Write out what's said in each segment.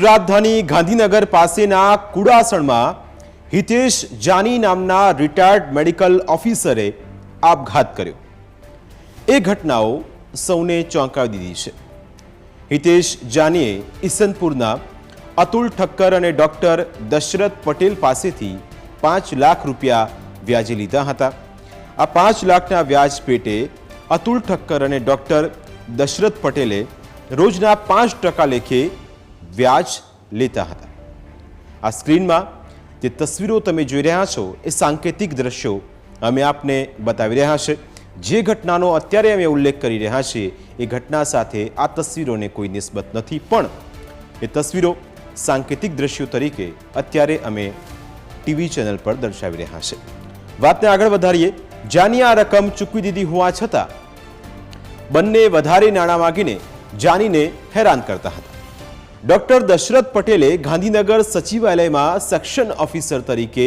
રાજધાની ગાંધીનગર પાસેના કુડાસણમાં હિતેશ જાની નામના રિટાયર્ડ મેડિકલ ઓફિસરે આપઘાત કર્યો। એ ઘટનાઓ સૌને ચોંકાવી દીધી છે। હિતેશ જાનીએ ઈસનપુરના અતુલ ઠક્કર અને ડોક્ટર દશરથ પટેલ પાસેથી 5 લાખ રૂપિયા વ્યાજે લીધા હતા। આ 5 લાખના વ્યાજ પેટે અતુલ ઠક્કર અને ડોક્ટર દશરથ પટેલે રોજના 5% લેખે વ્યાજ લેતા હતા। આ સ્ક્રીનમાં જે તસવીરો તમે જોઈ રહ્યા છો એ સાંકેતિક દ્રશ્યો અમે આપને બતાવી રહ્યા છે। જે ઘટનાનો અત્યારે અમે ઉલ્લેખ કરી રહ્યા છીએ એ ઘટના સાથે આ તસવીરોને કોઈ નિસ્બત નથી, પણ એ તસવીરો સાંકેતિક દ્રશ્યો તરીકે અત્યારે અમે ટીવી ચેનલ પર દર્શાવી રહ્યા છે। વાતને આગળ વધારીએ। જાનીએ આ રકમ ચૂકવી દીધી હોવા છતાં બંને વધારે નાણાં માગીને જાનીને હેરાન કરતા હતા। ડોક્ટર દશરથ પટેલે ગાંધીનગર સચિવાલયમાં સેક્શન ઓફિસર તરીકે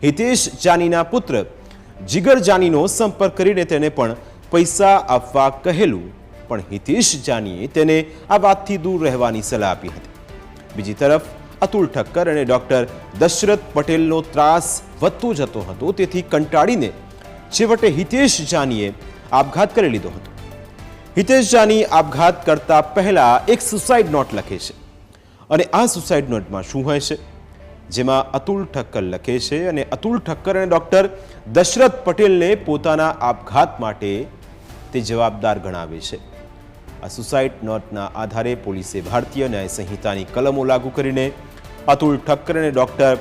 હિતેશ જાનીના પુત્ર જીગર જાનીનો સંપર્ક કરીને તેને પણ પૈસા આપવા કહેલું, પણ હિતેશ જાનીએ તેને આ વાતથી દૂર રહેવાની સલાહ આપી હતી। બીજી તરફ અતુલ ઠક્કર અને ડોક્ટર દશરથ પટેલનો ત્રાસ વધતો જતો હતો, તેથી કંટાળીને છેવટે હિતેશ જાનીએ આપઘાત કરી લીધો હતો। હિતેશ જાની આપઘાત કરતા પહેલા એક સુસાઇડ નોટ લખે છે અને આ સુસાઇડ નોટમાં શું હોય છે, જેમાં અતુલ ઠક્કર લખે છે અને અતુલ ઠક્કર અને ડોક્ટર દશરથ પટેલને પોતાના આપઘાત માટે તે જવાબદાર ગણાવે છે। આ સુસાઇડ નોટના આધારે પોલીસે ભારતીય ન્યાય સંહિતાની કલમો લાગુ કરીને અતુલ ઠક્કર અને ડોક્ટર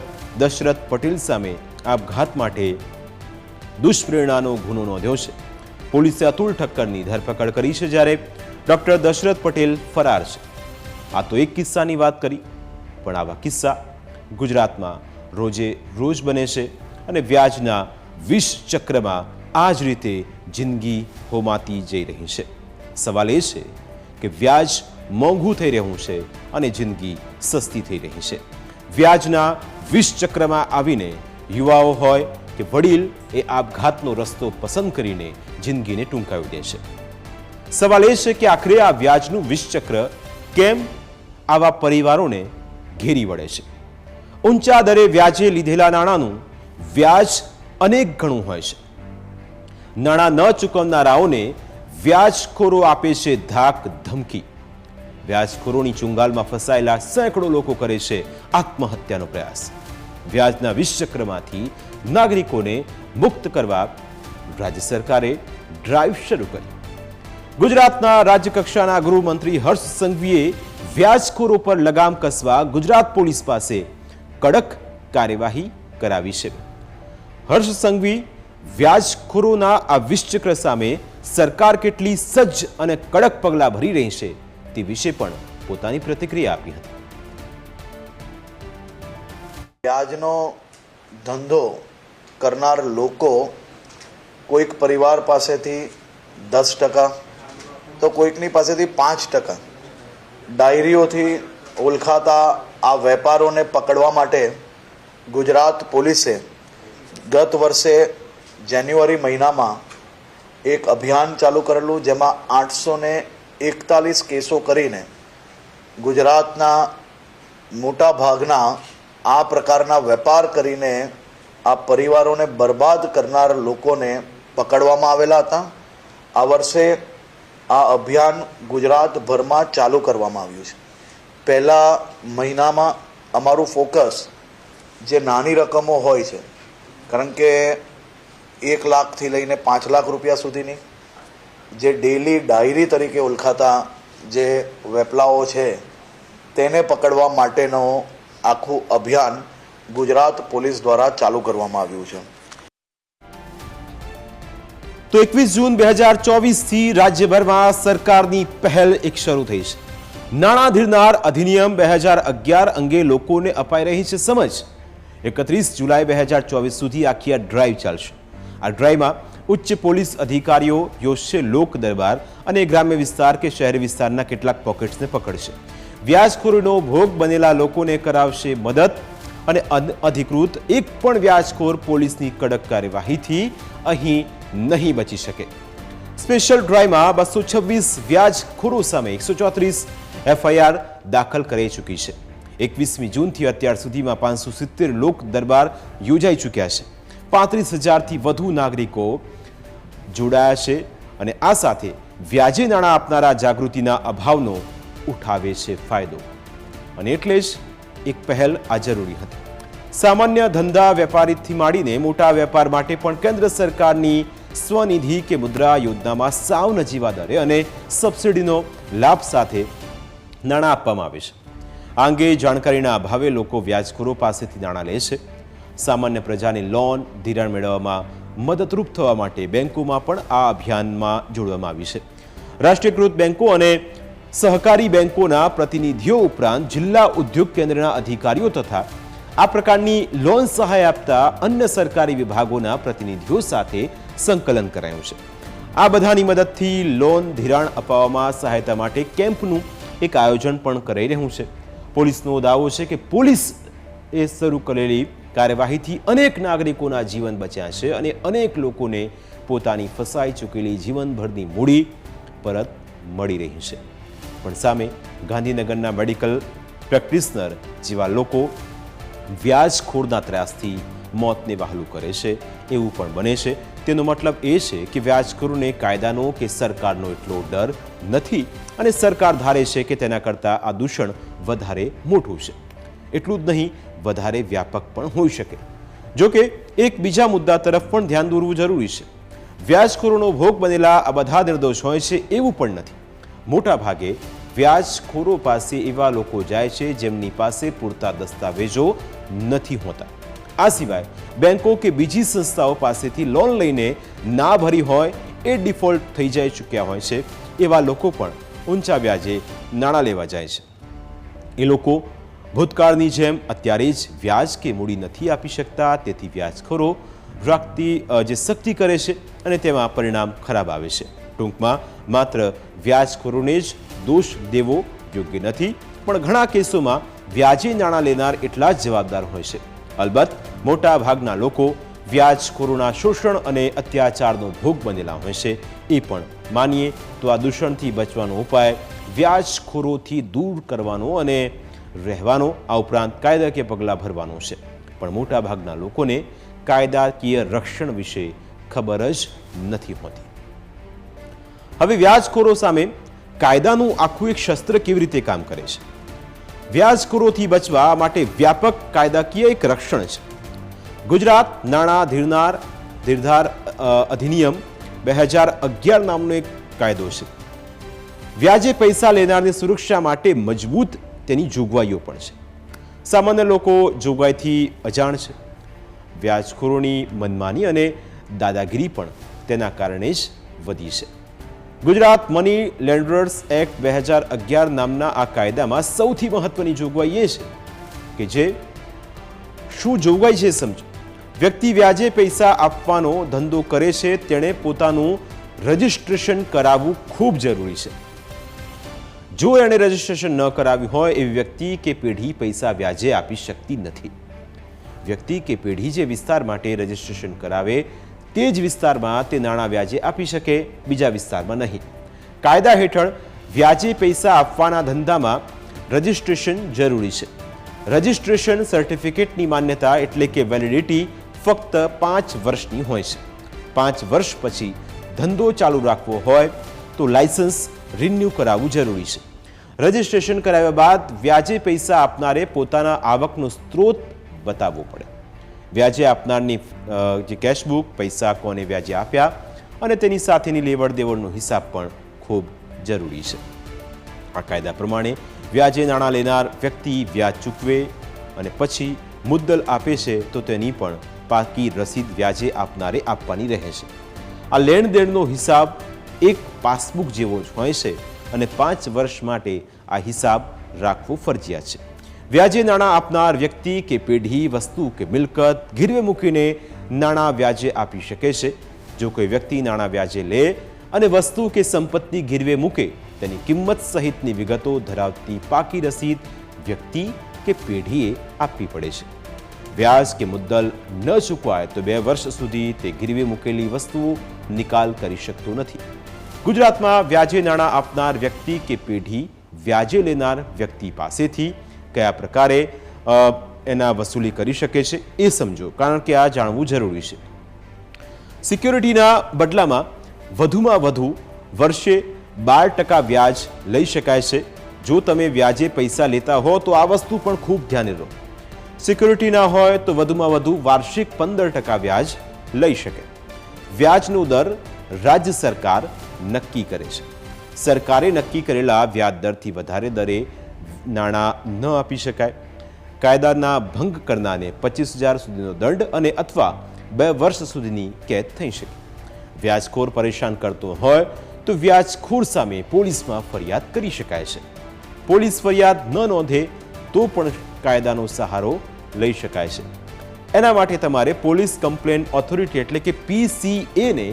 દશરથ પટેલ સામે આપઘાત માટે દુષ્પ્રેરણાનો ગુનો નોંધ્યો છે। પોલીસે અતુલ ઠક્કરની ધરપકડ કરી છે, જ્યારે ડોક્ટર દશરથ પટેલ ફરાર છે। આ તો એક કિસ્સાની વાત કરી, પણ આવા કિસ્સા ગુજરાતમાં રોજે રોજ બને છે અને વ્યાજના વિષ ચક્રમાં આ જ રીતે જિંદગી હોમાતી જઈ રહી છે। સવાલ એ છે કે વ્યાજ મોંઘું થઈ રહ્યું છે અને જિંદગી સસ્તી થઈ રહી છે। વ્યાજના વિષ ચક્રમાં આવીને યુવાઓ હોય કે વડીલ એ આપઘાતનો રસ્તો પસંદ કરીને જિંદગીને ટૂંકાવી દે છે। સવાલ એ છે કે આખરે આ વ્યાજનું વિષ ચક્ર કેમ આવા પરિવારોને ઘેરી વળે છે। ઊંચા દરે વ્યાજે લીધેલા નાણાંનું વ્યાજ અનેક ગણું હોય છે। નાણાં ન ચૂકવનારાઓને વ્યાજખોરો આપે છે ધાક ધમકી। વ્યાજખોરોની ચુંગાલમાં ફસાયેલા સેંકડો લોકો કરે છે આત્મહત્યાનો પ્રયાસ। વ્યાજના વિષચક્રમાંથી નાગરિકોને મુક્ત કરવા રાજ્ય સરકારે ડ્રાઈવ શરૂ કરી। ગુજરાતના રાજ્યકક્ષાના ગૃહમંત્રી હર્ષ સંઘવીએ વ્યાજખોરો પર લગામ કસવા ગુજરાત પોલીસ પાસે કડક કાર્યવાહી કરાવી છે। હર્ષ સંઘવી વ્યાજખોરોના આ વિષચક્ર સામે સરકાર કેટલી સજ્જ અને કડક પગલાં ભરી રહી છે તે વિશે પણ પોતાની પ્રતિક્રિયા આપી હતી। વ્યાજનો ધંધો કરનાર લોકો કોઈક પરિવાર પાસેથી 10%, તો કોઈકની પાસેથી 5% ડાયરીઓથી ઓળખાતા આ વેપારોને પકડવા માટે ગુજરાત પોલીસે ગત વર્ષે જાન્યુઆરી મહિનામાં એક અભિયાન ચાલુ કરેલું, જેમાં 841 કેસો કરીને ગુજરાતના મોટા ભાગના આ પ્રકારના વેપાર કરીને આ પરિવારોને બરબાદ કરનાર લોકોને પકડવામાં આવેલા હતા। આ વર્ષે આ અભિયાન ગુજરાતભરમાં ચાલુ કરવામાં આવ્યું છે। પહેલા મહિનામાં અમારું ફોકસ જે નાની રકમો હોય છે, કારણ કે 1 લાખથી લઈને 5 લાખ રૂપિયા સુધીની જે ડેલી ડાયરી તરીકે ઓળખાતા જે વેપલાઓ છે તેને પકડવા માટેનો આખું અભિયાન ગુજરાત પોલીસ દ્વારા ચાલુ કરવામાં આવ્યું છે। તો 21 જૂન 2024થી રાજ્યભરમાં સરકારની પહેલ એક શરૂ થઈ છે। નાણાં ધીરનાર અધિનિયમ 2011 અંગે લોકોને અપાઈ રહી છે સમજ। 31 જુલાઈ 2024 સુધી આખી આ ડ્રાઈવ ચાલશે। આ ડ્રાઈવમાં ઉચ્ચ પોલીસ અધિકારીઓ યોજશે લોક દરબાર અને ગ્રામ્ય વિસ્તાર કે શહેરી વિસ્તારના કેટલાક પોકેટ્સને પકડશે। વ્યાજખોરીનો ભોગ બનેલા લોકોને કરાવશે મદદ અને અનઅધિકૃત એક પણ વ્યાજખોર પોલીસની કડક કાર્યવાહીથી અહીં નહીં બચી શકે। સ્પેશિયલ ડ્રાઈવમાં 226 વ્યાજખોરો સામે 134 એફઆઈઆર દાખલ કરાઈ ચૂકી છે। 21મી જૂનથી અત્યાર સુધીમાં 570 લોક દરબાર યોજાઈ ચૂક્યા છે. 35,000થી વધુ નાગરિકો જોડાયા છે અને આ સાથે વ્યાજે નાણાં આપનારા જાગૃતિના અભાવનો ઉઠાવે છે ફાયદો. અને એટલે જ એક પહેલ આ જરૂરી હતી. સામાન્ય ધંધા વેપારીથી માંડીને મોટા વેપાર માટે પણ કેન્દ્ર સરકારની સ્વનિધિ કે મુદ્રા યોજનામાં સાવ નજીવા દરે અને સબસિડીનો લાભ સાથે નાણાં આપવામાં આવે છે. આ અંગે જાણકારીના અભાવે લોકો વ્યાજખોરો પાસેથી નાણાં લે છે. સામાન્ય પ્રજાને લોન ધિરાણ મેળવવામાં મદદરૂપ થવા માટે બેંકોમાં પણ આ અભિયાનમાં જોડવામાં આવી છે. રાષ્ટ્રીયકૃત બેંકો અને સહકારી બેંકોના પ્રતિનિધિઓ ઉપરાંત જિલ્લા ઉદ્યોગ કેન્દ્રના અધિકારીઓ તથા આ પ્રકારની લોન સહાય આપતા અન્ય સરકારી વિભાગોના પ્રતિનિધિઓ સાથે સંકલન કરાયું છે. આ બધાની મદદથી લોન ધિરાણ અપાવવામાં સહાયતા માટે કેમ્પનું એક આયોજન પણ કરાઈ રહ્યું છે. પોલીસનો દાવો છે કે પોલીસ એ શરૂ કરેલી કાર્યવાહીથી અનેક નાગરિકોના જીવન બચ્યા છે અને અનેક લોકોને પોતાની ફસાઈ ચૂકેલી જીવનભરની મૂડી પરત મળી રહી છે. પણ સામે ગાંધીનગરના મેડિકલ પ્રેક્ટિશનર જેવા લોકો વ્યાજખોરના ત્રાસથી મોતને વહાલું કરે છે એવું પણ બને છે. તેનો મતલબ એ છે કે વ્યાજખોરોને કાયદાનો કે સરકારનો એટલો ડર નથી અને સરકાર ધારે છે કે તેના કરતાં આ દૂષણ વધારે મોટું છે. એટલું જ નહીં, વધારે વ્યાપક પણ હોઈ શકે. જો કે એક બીજા મુદ્દા તરફ પણ ધ્યાન દોરવું જરૂરી છે. વ્યાજખોરોનો ભોગ બનેલા આ બધા નિર્દોષ હોય છે એવું પણ નથી. મોટા ભાગે વ્યાજખોરો પાસે એવા લોકો જાય છે જેમની પાસે પૂરતા દસ્તાવેજો નથી હોતા. આ સિવાય બેંકો કે બીજી સંસ્થાઓ પાસેથી લોન લઈને ના ભરી હોય એ ડિફોલ્ટ થઈ જઈ ચૂક્યા હોય છે. એવા લોકો પણ ઊંચા વ્યાજે નાણાં લેવા જાય છે. એ લોકો ભૂતકાળની જેમ અત્યારે જ વ્યાજ કે મૂડી નથી આપી શકતા. તેથી વ્યાજખોરો જે સખ્તી કરે છે અને તેમાં પરિણામ ખરાબ આવે છે. ટૂંકમાં માત્ર વ્યાજખોરોને જ દોષ દેવો યોગ્ય નથી, પણ ઘણા કેસોમાં વ્યાજે નાણાં લેનાર એટલા જ જવાબદાર હોય છે. અલબત્ત મોટા ભાગના લોકો વ્યાજખોરોના શોષણ અને અત્યાચારનો ભોગ બનેલા હોય છે. એ પણ માનીએ તો આ દૂષણથી બચવાનો ઉપાય વ્યાજખોરોથી દૂર કરવાનો અને રહેવાનો, આ ઉપરાંત કાયદાકીય પગલાં ભરવાનો છે. પણ મોટા ભાગના લોકોને કાયદાકીય રક્ષણ વિશે ખબર જ નથી હોતી. હવે વ્યાજખોરો સામે કાયદાનું આખું એક શસ્ત્ર કેવી રીતે કામ કરે છે? વ્યાજખોરોથી બચવા માટે વ્યાપક કાયદાકીય એક રક્ષણ છે. ગુજરાત નાણાં ધીરધાર અધિનિયમ 2011 નામનો એક કાયદો છે. વ્યાજે પૈસા લેનારની સુરક્ષા માટે મજબૂત તેની જોગવાઈઓ પણ છે. સામાન્ય લોકો જોગવાઈથી અજાણ છે. વ્યાજખોરોની મનમાની અને દાદાગીરી પણ તેના કારણે જ વધી છે. ગુજરાત મની લેન્ડર્સ એક્ટ 2011 નામના આ કાયદામાં સૌથી મહત્વની જોગવાઈ એ છે કે જે શું જોગવાઈ છે સમજો. વ્યક્તિ વ્યાજે પૈસા આપવાનો ધંધો કરે છે તેણે પોતાનું રજિસ્ટ્રેશન કરાવવું ખૂબ જરૂરી છે. જો એણે રજિસ્ટ્રેશન ન કરાવ્યું હોય એવી વ્યક્તિ કે પેઢી પૈસા વ્યાજે આપી શકતી નથી. વ્યક્તિ કે પેઢી જે વિસ્તાર માટે રજિસ્ટ્રેશન કરાવે તે જ વિસ્તારમાં તે નાણાં વ્યાજે આપી શકે, બીજા વિસ્તારમાં નહીં. કાયદા હેઠળ વ્યાજે પૈસા આપવાના ધંધામાં રજિસ્ટ્રેશન જરૂરી છે. રજિસ્ટ્રેશન સર્ટિફિકેટની માન્યતા એટલે કે વેલિડિટી ફક્ત 5 વર્ષની હોય છે. 5 વર્ષ પછી ધંધો ચાલુ રાખવો હોય તો લાયસન્સ રિન્યૂ કરાવવું જરૂરી છે. રજિસ્ટ્રેશન કરાવ્યા બાદ વ્યાજે પૈસા આપનારે પોતાના આવકનો સ્ત્રોત બતાવવો પડે. વ્યાજે આપનારની જે કેશબુક, પૈસા કોને વ્યાજે આપ્યા અને તેની સાથેની લેવડ દેવડનો હિસાબ પણ ખૂબ જરૂરી છે. આ કાયદા પ્રમાણે વ્યાજે નાણાં લેનાર વ્યક્તિ વ્યાજ ચૂકવે અને પછી મુદ્દલ આપે છે તો તેની પણ પાકી રસીદ વ્યાજે આપનારે આપવાની રહે છે. આ લેણ દેણનો હિસાબ એક પાસબુક જેવો જ હોય છે અને 5 વર્ષ માટે આ હિસાબ રાખવો ફરજિયાત છે. વ્યાજે નાણાં આપનાર વ્યક્તિ કે પેઢી વસ્તુ કે મિલકત ગીરવે મૂકીને નાણાં વ્યાજે આપી શકે છે. જો કોઈ વ્યક્તિ નાણાં વ્યાજે લે અને વસ્તુ કે સંપત્તિ ગીરવે મૂકે તેની કિંમત સહિતની વિગતો ધરાવતી પાકી રસીદ વ્યક્તિ કે પેઢીએ આપવી પડે છે. વ્યાજ કે મુદ્દલ ન ચૂકવાય તો 2 વર્ષ સુધી તે ગીરવે મૂકેલી વસ્તુઓ નિકાલ કરી શકતો નથી. ગુજરાતમાં વ્યાજે નાણાં આપનાર વ્યક્તિ કે પેઢી વ્યાજે લેનાર વ્યક્તિ પાસેથી કયા પ્રકારે એના વસૂલી કરી શકે છે એ સમજો, કારણ કે આ જાણવું જરૂરી છે. સિક્યોરિટીના બદલામાં વધુમાં વધુ વર્ષે 12% વ્યાજ લઈ શકાય છે. જો તમે વ્યાજે પૈસા લેતા હો તો આ વસ્તુ પણ ખૂબ ધ્યાને રહો. સિક્યોરિટી ના હોય તો વધુમાં વધુ વાર્ષિક 15% વ્યાજ લઈ શકે. વ્યાજનો દર રાજ્ય સરકાર નક્કી કરે છે. સરકારે નક્કી કરેલા વ્યાજ દરથી વધારે દરે નાણાં ન આપી શકાય. કાયદાના ભંગ કરનારને 25,000 સુધીનો દંડ અને અથવા 2 વર્ષ સુધીની કેદ થઈ શકે. વ્યાજખોર પરેશાન કરતો હોય તો વ્યાજખોર સામે પોલીસમાં ફરિયાદ કરી શકાય છે. પોલીસ ફરિયાદ ન નોંધે તો પણ કાયદાનો સહારો લઈ શકાય છે. એના માટે તમારે પોલીસ કમ્પ્લેન ઓથોરિટી એટલે કે PCA ને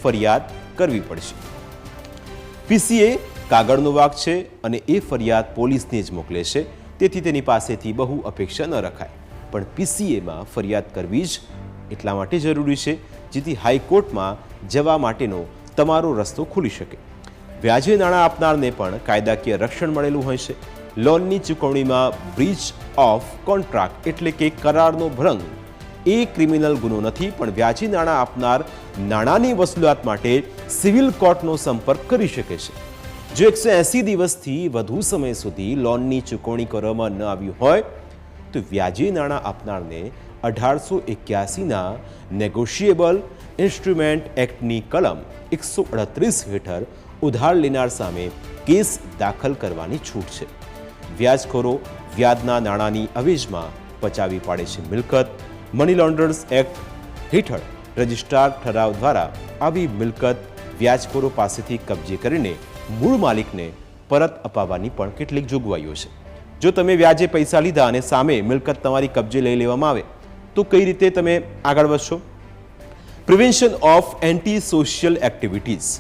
ફરિયાદ કરવી પડશે. PCA કાગળનો વાંક છે અને એ ફરિયાદ પોલીસને જ મોકલે છે, તેથી તેની પાસેથી બહુ અપેક્ષા ન રખાય. પણ PCAમાં ફરિયાદ કરવી જ એટલા માટે જરૂરી છે જેથી હાઈકોર્ટમાં જવા માટેનો તમારો રસ્તો ખુલી શકે. વ્યાજે નાણાં આપનારને પણ કાયદાકીય રક્ષણ મળેલું હોય છે. લોનની ચૂકવણીમાં બ્રીચ ઓફ કોન્ટ્રાક્ટ એટલે કે કરારનો ભંગ એ ક્રિમિનલ ગુનો નથી, પણ વ્યાજે નાણાં આપનાર નાણાંની વસૂલાત માટે સિવિલ કોર્ટનો સંપર્ક કરી શકે છે. જો 180 દિવસથી વધુ સમય સુધી લોનની ચૂકવણી કરવામાં ન આવ્યું હોય તો વ્યાજે નાણાં આપનારને 1881ના નેગોશિયેબલ ઇન્સ્ટ્રુમેન્ટ એક્ટની કલમ 138 હેઠળ ઉધાર લેનાર સામે કેસ દાખલ કરવાની છૂટ છે. વ્યાજખોરો વ્યાજના નાણાંની અવેજમાં પચાવી પાડે છે મિલકત. મની લોન્ડર્સ એક્ટ હેઠળ રજિસ્ટ્રાર ઠરાવ દ્વારા આવી મિલકત વ્યાજખોરો પાસેથી કબજે કરીને મૂળ માલિકને પરત અપાવવાની પણ કેટલીક જોગવાઈઓ છે. જો તમે વ્યાજે પૈસા લીધા અને સામે મિલકત તમારી કબજે લઈ લેવામાં આવે તો કઈ રીતે તમે આગળ વધશો? Prevention of anti social activities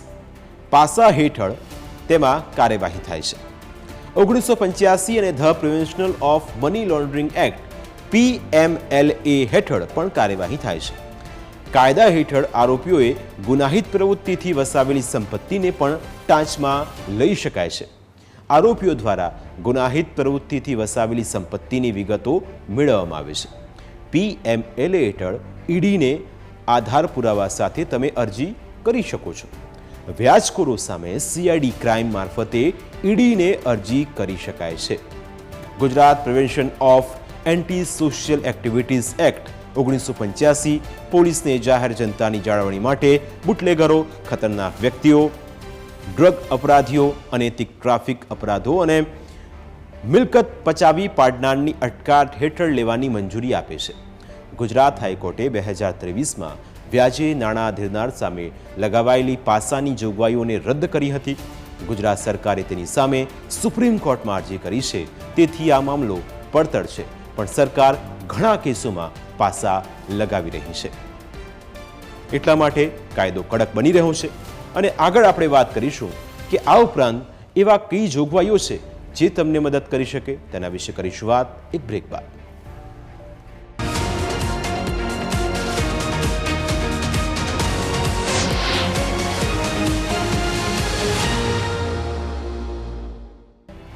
પાસા હેઠળ તેમાં કાર્યવાહી થાય છે. 1985 અને the prevention of money laundering act PMLA હેઠળ પણ કાર્યવાહી થાય છે. કાયદા હેઠળ આરોપીઓએ ગુનાહિત પ્રવૃત્તિથી વસાવેલી સંપત્તિને પણ ટાંચમાં લઈ શકાય છે. આરોપીઓ દ્વારા ગુનાહિત પ્રવૃત્તિથી વસાવેલી સંપત્તિની વિગતો મેળવવામાં આવે છે. PMLA હેઠળ ઈડીને આધાર પુરાવા સાથે તમે અરજી કરી શકો છો. વ્યાજખોરો સામે CID ક્રાઇમ મારફતે ઈડીને અરજી કરી શકાય છે. Gujarat prevention of anti social activities act 1985 પોલીસને જાહેર જનતાની જાળવણી માટે બુટલેગરો, ખતરનાક વ્યક્તિઓ, ડ્રગ અપરાધીઓ, અનૈતિક ટ્રાફિક અપરાધો અને મિલકત પચાવી પાડનારની અટકાયત હેઠળ લેવાની મંજૂરી આપે છે. ગુજરાત હાઈકોર્ટે 2023માં વ્યાજે નાણાં ધીરનાર સામે લગાવાયેલી પાસાની જોગવાઈઓને રદ કરી હતી. ગુજરાત સરકારે તેની સામે સુપ્રીમ કોર્ટમાં અરજી કરી છે. તેથી આ મામલો પડતર છે, પણ સરકાર ઘણા કેસોમાં પાસા લગાવી રહી છે. એટલા માટે કાયદો કડક બની રહ્યો છે. અને આગળ આપણે વાત કરીશું કે આ ઉપરાંત એવા કઈ જોગવાઈઓ છે જે તમને મદદ કરી શકે, તેના વિશે કરીશું વાત એક બ્રેક બાદ.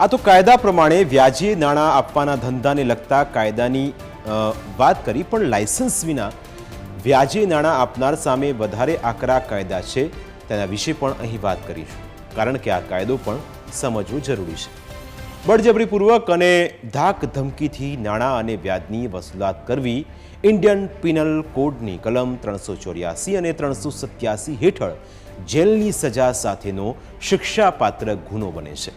આ તો કાયદા પ્રમાણે વ્યાજે નાણાં આપવાના ધંધાને લગતા કાયદાની વાત કરી, પણ લાયસન્સ વિના વ્યાજે નાણાં આપનાર સામે વધારે આકરા કાયદા છે તેના વિશે પણ અહીં વાત કરીશું, કારણ કે આ કાયદો પણ સમજવો જરૂરી છે. બળજબરીપૂર્વક અને ધાક ધમકીથી નાણાં અને વ્યાજની વસૂલાત કરવી ઇન્ડિયન પિનલ કોડની કલમ 384 અને 387 હેઠળ જેલની સજા સાથેનો શિક્ષાપાત્ર ગુનો બને છે.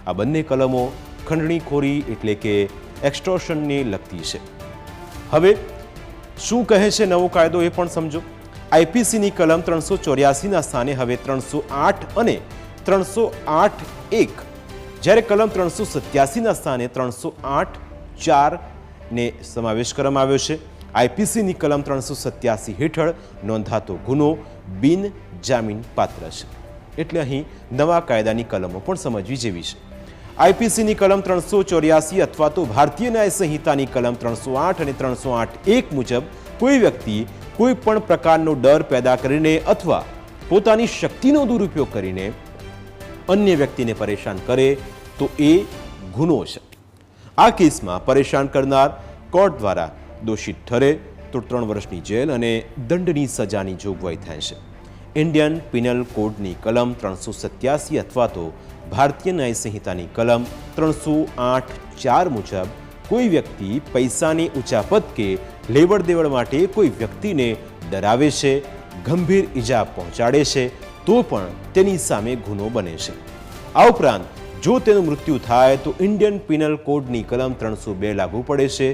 આ બંને કલમો ખંડણીખોરી એટલે કે એક્સ્ટોર્શનને લગતી છે. હવે શું કહે છે નવો કાયદો એ પણ સમજો. IPCની કલમ 384ના સ્થાને હવે 308 અને 308(1), જ્યારે કલમ 387ના સ્થાને 308(4) ને સમાવેશ કરવામાં આવ્યો છે. IPCની કલમ 387 હેઠળ નોંધાતો ગુનો બિન જામીન પાત્ર છે. એટલે અહીં નવા કાયદાની કલમો પણ સમજવી જેવી છે. IPCની કલમ 384 અથવા તો ભારતીય ન્યાય સંહિતાની કલમ 308 અને 308(1) મુજબ કોઈ વ્યક્તિ કોઈ પણ પ્રકારનો ડર પેદા કરીને અથવા પોતાની શક્તિનો દુરુપયોગ કરીને અન્ય વ્યક્તિને પરેશાન કરે તો એ ગુનો છે. આ કેસમાં પરેશાન કરનાર કોર્ટ દ્વારા દોષિત ઠરે તો 3 વર્ષની જેલ અને દંડની સજાની જોગવાઈ થાય છે. ઇન્ડિયન પિનલ કોડની કલમ 387 અથવા તો ભારતીય ન્યાય સંહિતાની કલમ 308(4) મુજબ કોઈ વ્યક્તિ પૈસાની ઉચાપત કે લેવડ દેવડ માટે કોઈ વ્યક્તિને ડરાવે છે, ગંભીર ઈજા પહોંચાડે છે તો પણ તેની સામે ગુનો બને છે. આ ઉપરાંત જો તેનું મૃત્યુ થાય તો ઇન્ડિયન પિનલ કોડની કલમ 302 લાગુ પડે છે,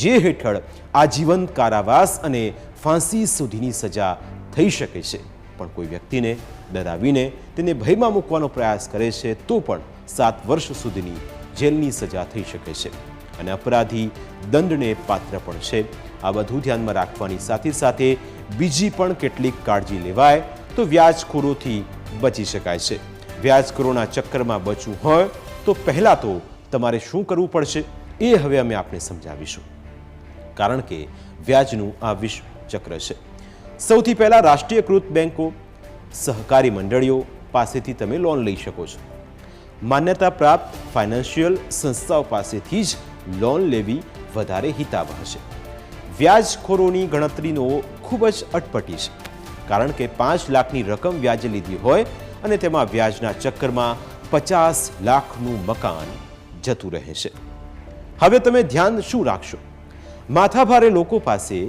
જે હેઠળ આજીવન કારાવાસ અને ફાંસી સુધીની સજા થઈ શકે છે. પણ કોઈ વ્યક્તિને ડરાવીને તેને ભયમાં મૂકવાનો પ્રયાસ કરે છે તો પણ 7 વર્ષ સુધીની જેલની સજા થઈ શકે છે અને અપરાધી દંડને પાત્ર પણ છે. આ બધું ધ્યાનમાં રાખવાની સાથે સાથે બીજી પણ કેટલીક કાળજી લેવાય તો વ્યાજખોરોથી બચી શકાય છે. વ્યાજખોરોના ચક્કરમાં બચવું હોય તો પહેલાં તો તમારે શું કરવું પડશે એ હવે અમે આપને સમજાવીશું, કારણ કે વ્યાજનું આ વિશ્વ ચક્ર છે. સૌથી પહેલાં રાષ્ટ્રીયકૃત બેન્કો, સહકારી મંડળીઓ પાસેથી તમે લોન લઈ શકો છો. માન્યતા પ્રાપ્ત ફાઇનાન્શિયલ સંસ્થાઓ પાસેથી જ લોન લેવી વધારે હિતાવહ છે. વ્યાજખોરોની ગણતરીનો ખૂબ જ અટપટી છે, કારણ કે 5 લાખની રકમ વ્યાજે લીધી હોય અને તેમાં વ્યાજના ચક્કરમાં 50 લાખનું મકાન જતું રહે છે. હવે તમે ધ્યાન શું રાખશો? માથાભારે લોકો પાસે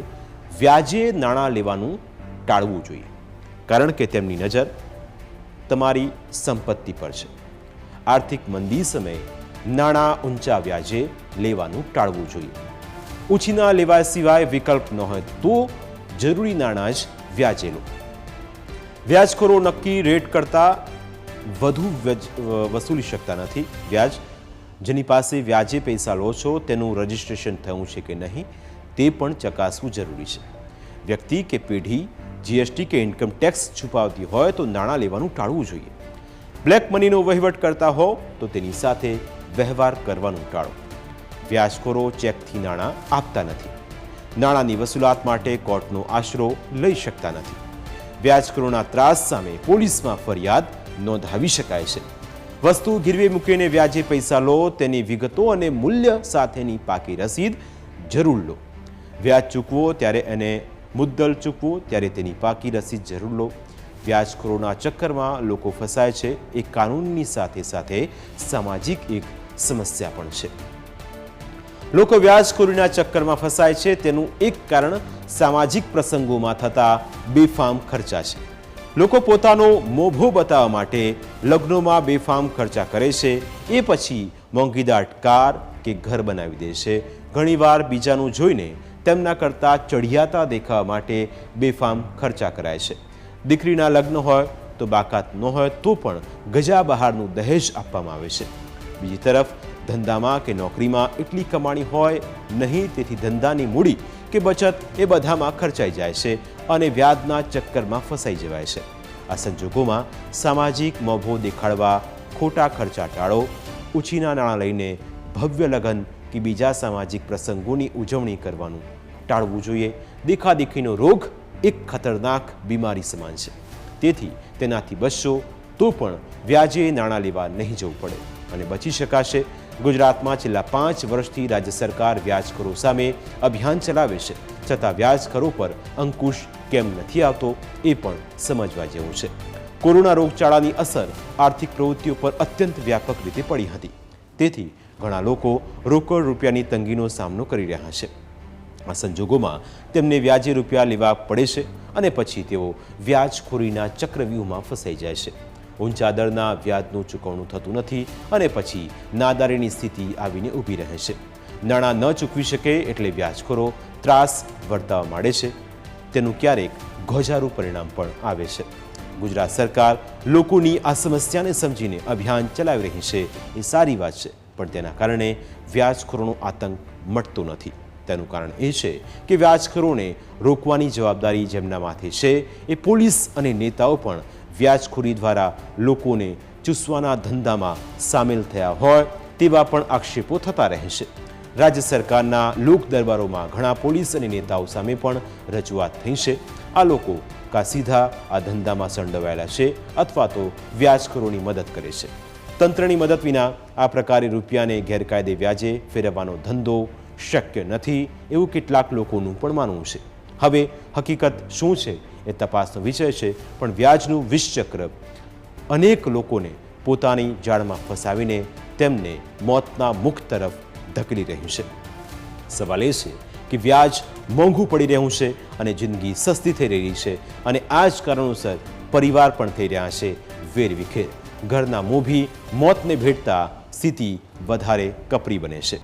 વ્યાજે નાણાં લેવાનું ટાળવું જોઈએ, કારણ કે તેમની નજર તમારી સંપત્તિ પર છે. આર્થિક મંદી સમયે નાણાં ઊંચા વ્યાજે લેવાનું ટાળવું જોઈએ. ઉછીના લેવા સિવાય વિકલ્પ ન હોય તો જરૂરી નાણાં જ વ્યાજે લો. વ્યાજખોરો નક્કી રેટ કરતાં વધુ વસૂલી શકતા નથી. વ્યાજ જેની પાસે વ્યાજે પૈસા લો છો તેનું રજિસ્ટ્રેશન થયું છે કે નહીં તે પણ ચકાસવું જરૂરી છે. વ્યક્તિ કે પેઢી જીએસટી કે ઇન્કમ ટેક્સ છુપાવતી હોય તો નાણાં લેવાનું ટાળવું જોઈએ. બ્લેક મનીનો વહીવટ કરતા હો તો તેની સાથે વ્યવહાર કરવાનું ટાળો. વ્યાજખોરો ચેકથી નાણાં આપતા નથી. નાણાંની વસૂલાત માટે કોર્ટનો આશરો લઈ શકતા નથી. વ્યાજખોરોના ત્રાસ સામે પોલીસમાં ફરિયાદ નોંધાવી શકાય છે. વસ્તુ ગીરવે મૂકીને વ્યાજે પૈસા લો તેની વિગતો અને મૂલ્ય સાથેની પાકી રસીદ જરૂર લો. વ્યાજ ચૂકવો ત્યારે એને મુદ્દલ ચૂકવો ત્યારે તેની પાકી રસીદ જરૂર લો. વ્યાજખોરોના ચક્કરમાં લોકો ફસાય છે એ કાનૂનની સાથે સાથે સામાજિક એક સમસ્યા પણ છે. લોકો વ્યાજખોરીના ચક્કરમાં ફસાય છે તેનું એક કારણ સામાજિક પ્રસંગોમાં થતા બેફામ ખર્ચા છે. લોકો પોતાનો મોભો બતાવવા માટે લગ્નોમાં બેફામ ખર્ચા કરે છે. એ પછી મોંઘીદાટ કાર કે ઘર બનાવી દે છે. ઘણીવાર બીજાનું જોઈને તેમના કરતાં ચઢિયાતા દેખાવા માટે બેફામ ખર્ચા કરાય છે. દીકરીના લગ્ન હોય તો બાકાત ન હોય તો પણ ગજા બહારનું દહેજ આપવામાં આવે છે. બીજી તરફ ધંધામાં કે નોકરીમાં એટલી કમાણી હોય નહીં, તેથી ધંધાની મૂડી કે બચત એ બધામાં ખર્ચાઈ જાય છે અને વ્યાજના ચક્કરમાં ફસાઈ જવાય છે. આ સંજોગોમાં સામાજિક મોભો દેખાડવા ખોટા ખર્ચા ટાળો. ઉછીના નાણાં લઈને ભવ્ય લગ્ન કે બીજા સામાજિક પ્રસંગોની ઉજવણી કરવાનું ટાળવું જોઈએ. દેખાદેખીનો રોગ એક ખતરનાક બીમારી સમાન છે, તેથી તેનાથી બચશો તો પણ વ્યાજે નાણાં લેવા નહીં જવું પડે અને બચી શકાશે. ગુજરાતમાં છેલ્લા 5 વર્ષથી રાજ્ય સરકાર વ્યાજખોરો સામે અભિયાન ચલાવે છે, છતાં વ્યાજખોરો પર અંકુશ કેમ નથી આવતો એ પણ સમજવા જેવું છે. કોરોના રોગચાળાની અસર આર્થિક પ્રવૃત્તિઓ પર અત્યંત વ્યાપક રીતે પડી હતી, તેથી ઘણા લોકો રોકડ રૂપિયાની તંગીનો સામનો કરી રહ્યા છે. આ સંજોગોમાં તેમને વ્યાજે રૂપિયા લેવા પડે છે અને પછી તેઓ વ્યાજખોરીના ચક્રવ્યૂહમાં ફસાઈ જાય છે. ઊંચા દરના વ્યાજનું ચૂકવણું થતું નથી અને પછી નાદારીની સ્થિતિ આવીને ઊભી રહે છે. નાણાં ન ચૂકવી શકે એટલે વ્યાજખોરો ત્રાસ વર્તાવવા માંડે છે. તેનું ક્યારેક ગોઝારું પરિણામ પણ આવે છે. ગુજરાત સરકાર લોકોની આ સમસ્યાને સમજીને અભિયાન ચલાવી રહી છે એ સારી વાત છે, પણ તેના કારણે વ્યાજખોરોનો આતંક મટતો નથી. તેનું કારણ એ છે કે વ્યાજખોરોને રોકવાની જવાબદારી જેમના માથે છે એ પોલીસ અને નેતાઓ પણ વ્યાજખોરી દ્વારા લોકોને ચૂસવાના ધંધામાં સામેલ થયા હોય તેવા પણ આક્ષેપો થતા રહે છે. રાજ્ય સરકારના લોક દરબારોમાં ઘણા પોલીસ અને નેતાઓ સામે પણ રજૂઆત થઈ છે. આ લોકો કાં સીધા આ ધંધામાં સંડોવાયેલા છે અથવા તો વ્યાજખોરોની મદદ કરે છે. તંત્રની મદદ વિના આ પ્રકારે રૂપિયાને ગેરકાયદે વ્યાજે ફેરવવાનો ધંધો શક્ય નથી એવું કેટલાક લોકોનું પણ માનવું છે. હવે હકીકત શું છે એ તપાસનો વિષય છે, પણ વ્યાજનું વિષચક્ર અનેક લોકોને પોતાની જાળમાં ફસાવીને તેમને મોતના મુખ તરફ ધકેલી રહ્યું છે. સવાલ એ છે કે વ્યાજ મોંઘું પડી રહ્યું છે અને જિંદગી સસ્તી થઈ રહી છે, અને આ જ કારણોસર પરિવાર પણ થઈ રહ્યા છે વેરવિખેર. ઘરના મોભી મોતને ભેટતા સ્થિતિ વધારે કપરી બને છે.